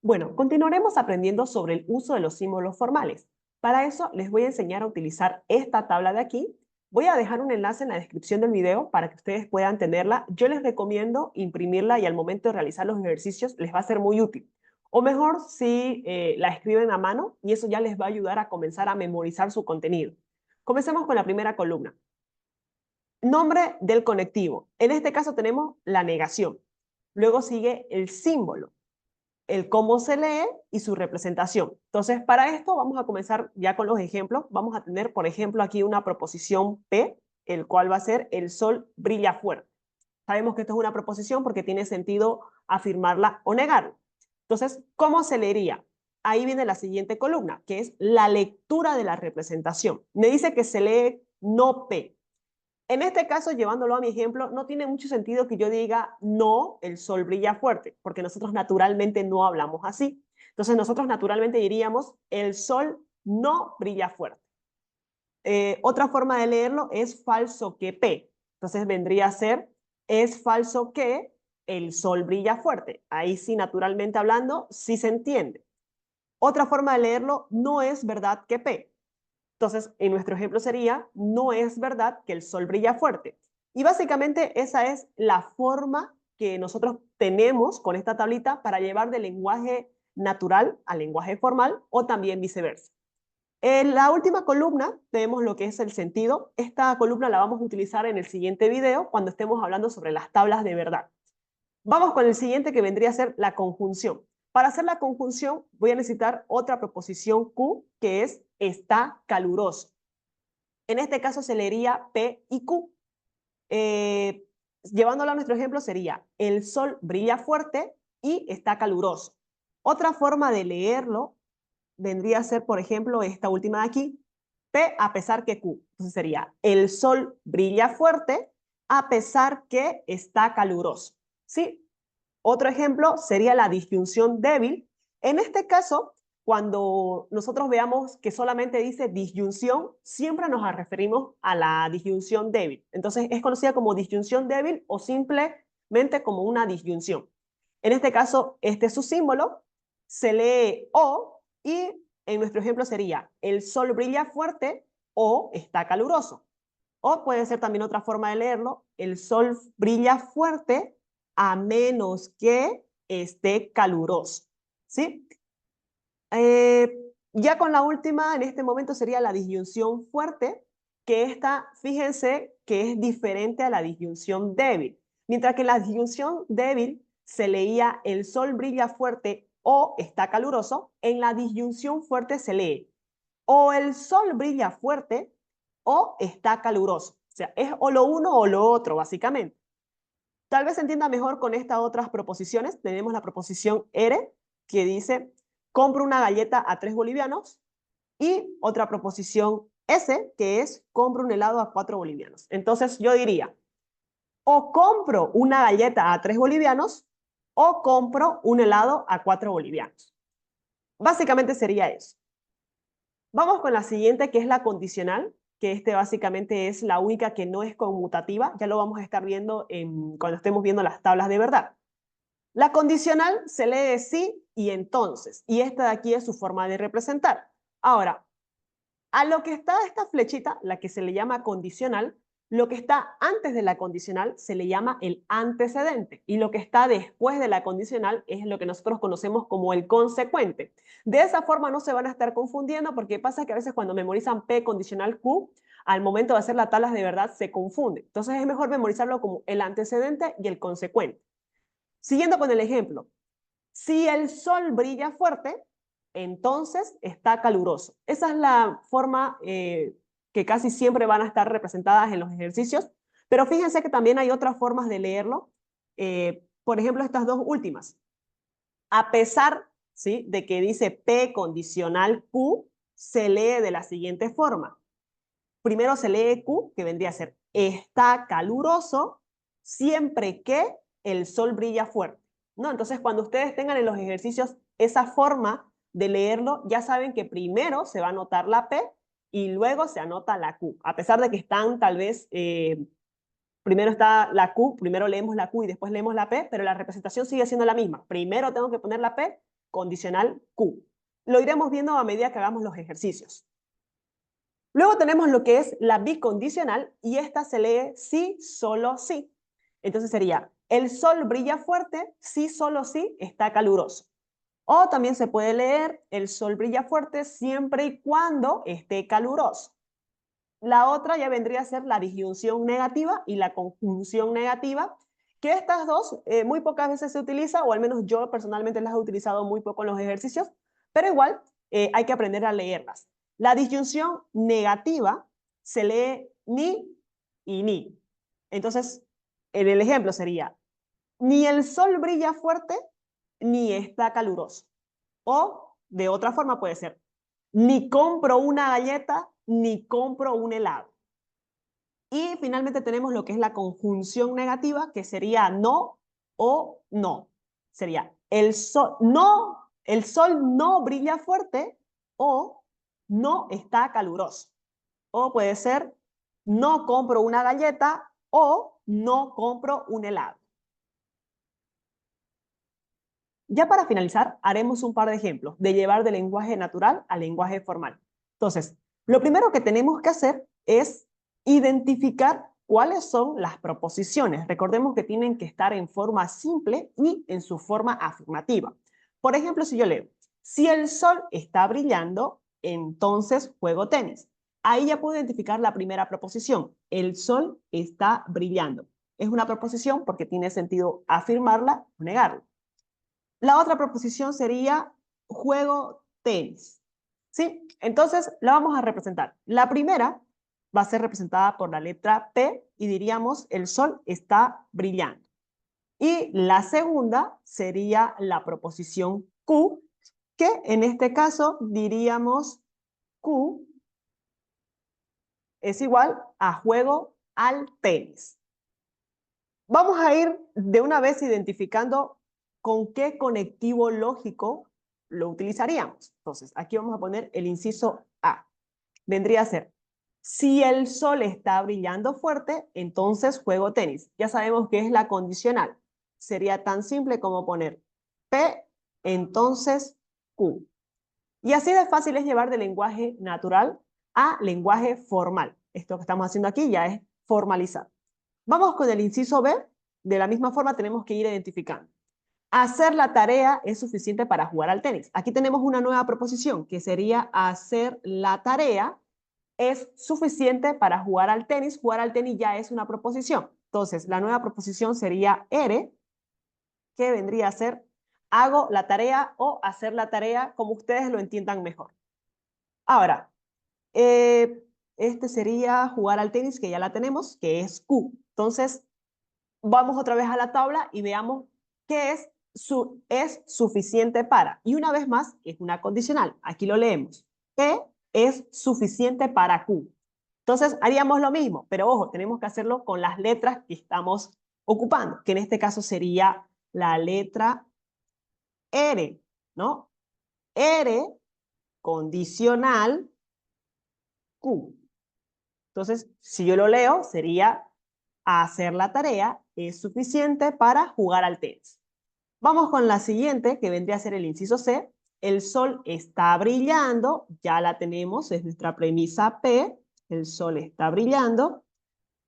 Bueno, continuaremos aprendiendo sobre el uso de los símbolos formales. Para eso les voy a enseñar a utilizar esta tabla de aquí. Voy a dejar un enlace en la descripción del video para que ustedes puedan tenerla. Yo les recomiendo imprimirla y al momento de realizar los ejercicios les va a ser muy útil. O mejor si la escriben a mano y eso ya les va a ayudar a comenzar a memorizar su contenido. Comencemos con la primera columna. Nombre del conectivo. En este caso tenemos la negación. Luego sigue el símbolo, el cómo se lee y su representación. Entonces, para esto vamos a comenzar ya con los ejemplos. Vamos a tener, por ejemplo, aquí una proposición P, el cual va a ser el sol brilla fuerte. Sabemos que esto es una proposición porque tiene sentido afirmarla o negarla. Entonces, ¿cómo se leería? Ahí viene la siguiente columna, que es la lectura de la representación. Me dice que se lee no P. En este caso, llevándolo a mi ejemplo, no tiene mucho sentido que yo diga no, el sol brilla fuerte, porque nosotros naturalmente no hablamos así. Entonces nosotros naturalmente diríamos el sol no brilla fuerte. Otra forma de leerlo es falso que P. Entonces vendría a ser es falso que el sol brilla fuerte. Ahí sí, naturalmente hablando, sí se entiende. Otra forma de leerlo no es verdad que P. Entonces, en nuestro ejemplo sería, no es verdad que el sol brilla fuerte. Y básicamente esa es la forma que nosotros tenemos con esta tablita para llevar del lenguaje natural al lenguaje formal o también viceversa. En la última columna tenemos lo que es el sentido. Esta columna la vamos a utilizar en el siguiente video cuando estemos hablando sobre las tablas de verdad. Vamos con el siguiente que vendría a ser la conjunción. Para hacer la conjunción voy a necesitar otra proposición Q que es está caluroso. En este caso se leería P y Q. Llevándolo a nuestro ejemplo sería el sol brilla fuerte y está caluroso. Otra forma de leerlo vendría a ser, por ejemplo, esta última de aquí, P a pesar que Q. Entonces sería el sol brilla fuerte a pesar que está caluroso. ¿Sí? Otro ejemplo sería la disyunción débil. En este caso, cuando nosotros veamos que solamente dice disyunción, siempre nos referimos a la disyunción débil. Entonces es conocida como disyunción débil o simplemente como una disyunción. En este caso, este es su símbolo, se lee O y en nuestro ejemplo sería el sol brilla fuerte o está caluroso. O puede ser también otra forma de leerlo, el sol brilla fuerte a menos que esté caluroso. ¿Sí? Ya con la última, en este momento sería la disyunción fuerte, que esta, fíjense que es diferente a la disyunción débil. Mientras que en la disyunción débil se leía el sol brilla fuerte o está caluroso, en la disyunción fuerte se lee o el sol brilla fuerte o está caluroso. O sea, es o lo uno o lo otro, básicamente. Tal vez se entienda mejor con estas otras proposiciones. Tenemos la proposición R, que dice, compro una galleta a 3 bolivianos, y otra proposición S, que es, compro un helado a 4 bolivianos. Entonces yo diría, o compro una galleta a 3 bolivianos, o compro un helado a 4 bolivianos. Básicamente sería eso. Vamos con la siguiente, que es la condicional, que básicamente es la única que no es conmutativa. Ya lo vamos a estar viendo cuando estemos viendo las tablas de verdad. La condicional se lee sí y entonces, y esta de aquí es su forma de representar. Ahora, a lo que está esta flechita, la que se le llama condicional, lo que está antes de la condicional se le llama el antecedente y lo que está después de la condicional es lo que nosotros conocemos como el consecuente. De esa forma no se van a estar confundiendo porque pasa que a veces cuando memorizan P condicional Q, al momento de hacer las tablas de verdad se confunde. Entonces es mejor memorizarlo como el antecedente y el consecuente. Siguiendo con el ejemplo, si el sol brilla fuerte, entonces está caluroso. Esa es la forma que casi siempre van a estar representadas en los ejercicios, pero fíjense que también hay otras formas de leerlo. Por ejemplo, estas dos últimas. A pesar, ¿sí?, de que dice P condicional Q, se lee de la siguiente forma. Primero se lee Q, que vendría a ser está caluroso siempre que el sol brilla fuerte, ¿no? Entonces, cuando ustedes tengan en los ejercicios esa forma de leerlo, ya saben que primero se va a anotar la P y luego se anota la Q. A pesar de que están tal vez, primero está la Q, primero leemos la Q y después leemos la P, pero la representación sigue siendo la misma. Primero tengo que poner la P condicional Q. Lo iremos viendo a medida que hagamos los ejercicios. Luego tenemos lo que es la bicondicional y esta se lee sí, solo sí. Entonces sería, el sol brilla fuerte si solo sí está caluroso. O también se puede leer, el sol brilla fuerte siempre y cuando esté caluroso. La otra ya vendría a ser la disyunción negativa y la conjunción negativa, que estas dos muy pocas veces se utiliza, o al menos yo personalmente las he utilizado muy poco en los ejercicios, pero igual hay que aprender a leerlas. La disyunción negativa se lee ni y ni. Entonces, en el ejemplo sería, ni el sol brilla fuerte, ni está caluroso. O, de otra forma puede ser, ni compro una galleta, ni compro un helado. Y finalmente tenemos lo que es la conjunción negativa, que sería no o no. Sería el sol no brilla fuerte o no está caluroso. O puede ser no compro una galleta o no compro un helado. Ya para finalizar, haremos un par de ejemplos de llevar del lenguaje natural al lenguaje formal. Entonces, lo primero que tenemos que hacer es identificar cuáles son las proposiciones. Recordemos que tienen que estar en forma simple y en su forma afirmativa. Por ejemplo, si yo leo, si el sol está brillando, entonces juego tenis. Ahí ya puedo identificar la primera proposición. El sol está brillando. Es una proposición porque tiene sentido afirmarla o negarla. La otra proposición sería juego tenis. ¿Sí? Entonces, la vamos a representar. La primera va a ser representada por la letra P y diríamos el sol está brillando. Y la segunda sería la proposición Q, que en este caso diríamos Q es igual a juego al tenis. Vamos a ir de una vez identificando con qué conectivo lógico lo utilizaríamos. Entonces, aquí vamos a poner el inciso A. Vendría a ser, si el sol está brillando fuerte, entonces juego tenis. Ya sabemos que es la condicional. Sería tan simple como poner P, entonces Q. Y así de fácil es llevar de lenguaje natural a lenguaje formal. Esto que estamos haciendo aquí ya es formalizar. Vamos con el inciso B. De la misma forma tenemos que ir identificando. Hacer la tarea es suficiente para jugar al tenis. Aquí tenemos una nueva proposición que sería hacer la tarea es suficiente para jugar al tenis. Jugar al tenis ya es una proposición. Entonces, la nueva proposición sería ere, que vendría a ser hago la tarea o hacer la tarea como ustedes lo entiendan mejor. Ahora, este sería jugar al tenis, que ya la tenemos, que es Q. Entonces, vamos otra vez a la tabla y veamos qué es suficiente para. Y una vez más, es una condicional. Aquí lo leemos. P es suficiente para Q. Entonces, haríamos lo mismo, pero ojo, tenemos que hacerlo con las letras que estamos ocupando, que en este caso sería la letra R, ¿no? R condicional Q. Entonces, si yo lo leo, sería hacer la tarea es suficiente para jugar al tenis. Vamos con la siguiente, que vendría a ser el inciso C. El sol está brillando, ya la tenemos, es nuestra premisa P. El sol está brillando.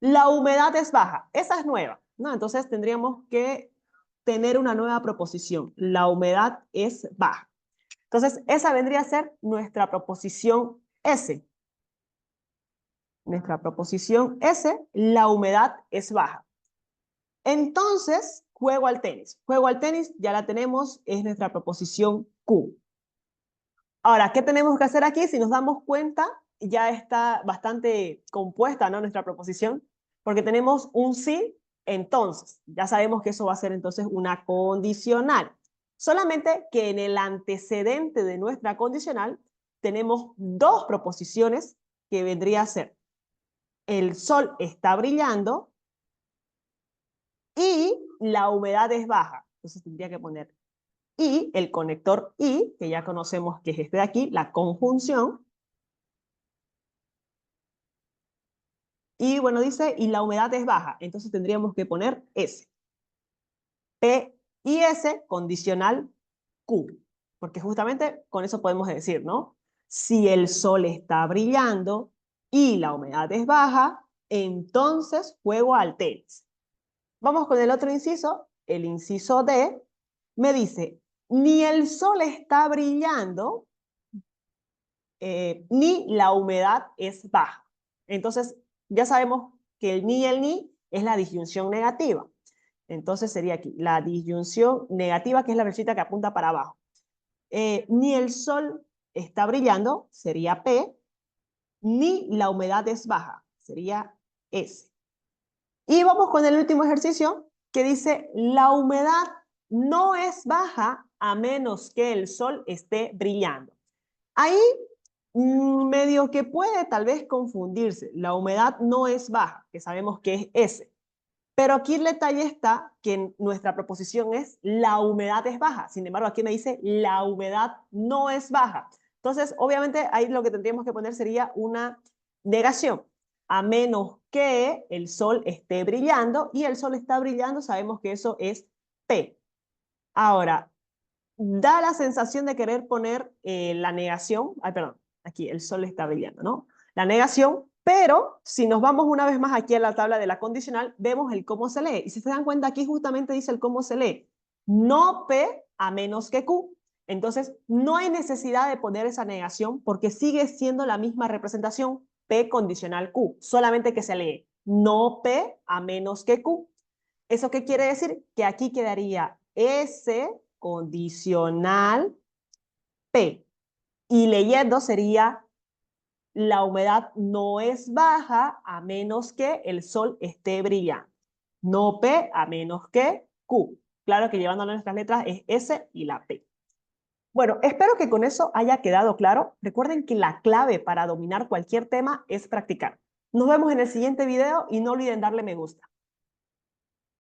La humedad es baja, esa es nueva, ¿no? Entonces tendríamos que tener una nueva proposición. La humedad es baja. Entonces, esa vendría a ser nuestra proposición S. Nuestra proposición S, la humedad es baja. Entonces, juego al tenis. Juego al tenis, ya la tenemos, es nuestra proposición Q. Ahora, ¿qué tenemos que hacer aquí? Si nos damos cuenta, ya está bastante compuesta, ¿no? Nuestra proposición, porque tenemos un sí, entonces. Ya sabemos que eso va a ser entonces una condicional. Solamente que en el antecedente de nuestra condicional tenemos dos proposiciones que vendría a ser el sol está brillando y la humedad es baja. Entonces tendría que poner y, el conector y, que ya conocemos que es este de aquí, la conjunción. Y bueno, dice, y la humedad es baja. Entonces tendríamos que poner S. P y S, condicional Q. porque justamente con eso podemos decir, ¿no? Si el sol está brillando y la humedad es baja, entonces juego al tenis. Vamos con el otro inciso, el inciso D, me dice, ni el sol está brillando, ni la humedad es baja. Entonces, ya sabemos que el ni y el ni es la disyunción negativa. Entonces sería aquí, la disyunción negativa, que es la flechita que apunta para abajo. Ni el sol está brillando, sería P, ni la humedad es baja, sería S. Y vamos con el último ejercicio, que dice, la humedad no es baja a menos que el sol esté brillando. Ahí medio que puede tal vez confundirse. La humedad no es baja, que sabemos que es S. Pero aquí el detalle está que nuestra proposición es la humedad es baja. Sin embargo, aquí me dice la humedad no es baja. Entonces, obviamente, ahí lo que tendríamos que poner sería una negación. A menos que el sol esté brillando, y el sol está brillando, sabemos que eso es P. Ahora, da la sensación de querer poner la negación, ay, perdón, aquí el sol está brillando, ¿no? La negación, pero si nos vamos una vez más aquí a la tabla de la condicional, vemos el cómo se lee. Y si se dan cuenta, aquí justamente dice el cómo se lee. No P a menos que Q. Entonces, no hay necesidad de poner esa negación porque sigue siendo la misma representación P condicional Q, solamente que se lee no P a menos que Q. ¿Eso qué quiere decir? Que aquí quedaría S condicional P. Y leyendo sería, la humedad no es baja a menos que el sol esté brillando. No P a menos que Q. Claro que llevando nuestras letras es S y la P. Bueno, espero que con eso haya quedado claro. Recuerden que la clave para dominar cualquier tema es practicar. Nos vemos en el siguiente video y no olviden darle me gusta.